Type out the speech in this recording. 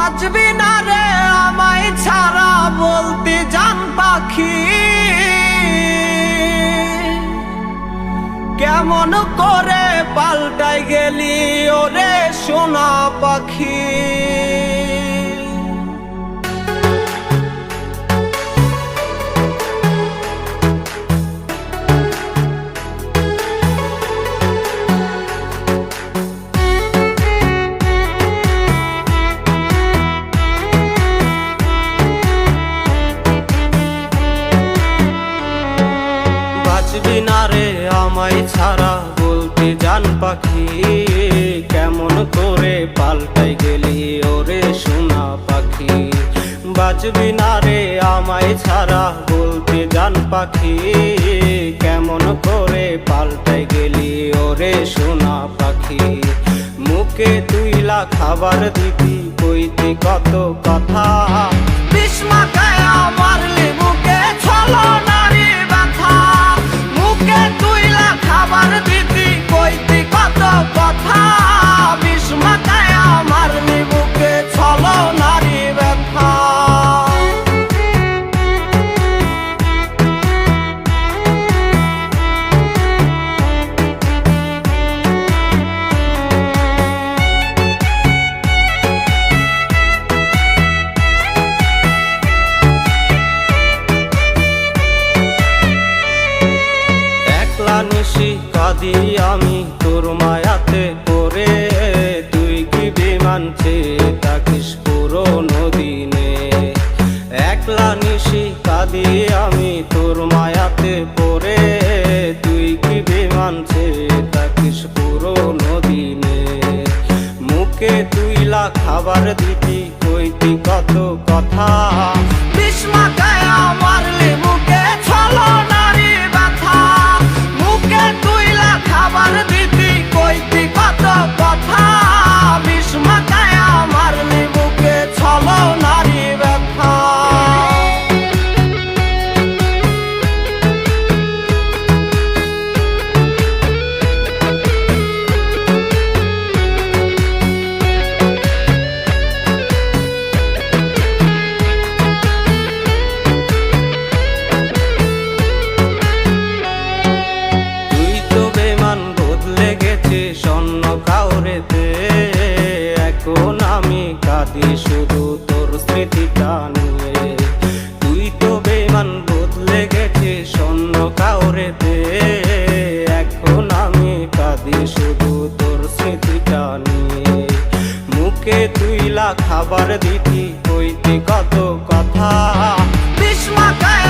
বাঁচবি না রে আমায় ছাড়া বলতে জান পাখি, কেমন করে পাল্টাই গেলি ওরে সোনা পাখি। বাঁচবি না রে আমায় ছাড়া বলতে জান পাখি, কেমন করে পাল্টাই গেলি ওরে সোনা পাখি। বাঁচবি না রে আমায় ছাড়া বলতে জান পাখি, কেমন করে পাল্টাই গেলি ওরে সোনা পাখি। মুখে তুইলা খাবার দিতি কইতি কত কথা, বিষ মাখায় আমার লেবুকে ছলো নারী ব্যথা। মুখে তুইলা খাবার দিতি কইতি কত কথা, বিষ মাখায় আমার লেবুকে ছলো নারী ব্যথা। নিশি কাঁদি আমি তোর মায়াতে পড়ে, তুই কি বিমান চেয়ে থাকিস পুরনো দিনে। একলা নিশি কাঁদি আমি তোর মায়াতে পড়ে, তুই কি বিমান চেয়ে থাকিস পুরনো দিনে। মুখে তুইলা খাবার দিতি কইতি কত কথা, বিষ মাখায় আমার লেবুকে ছলো নারী ব্যথা। মুখে তুইলা খাবার দিতি কইতি কত কথা, বিষ মাখায় আমার লেবুকে ছলো নারী ব্যথা। স্বর্ণ কাউরেতে এখন আমি কাঁদি শুধু তোর স্মৃতিটা নিয়ে। তুই তো বেমান বদলে গেছে স্বর্ণ কাউরেতে, এখন আমি কাঁদি শুধু তোর স্মৃতিটা নিয়ে। মুখে তুইলা খাবার দিতি কইতি কত কথা, বিষ মাখায়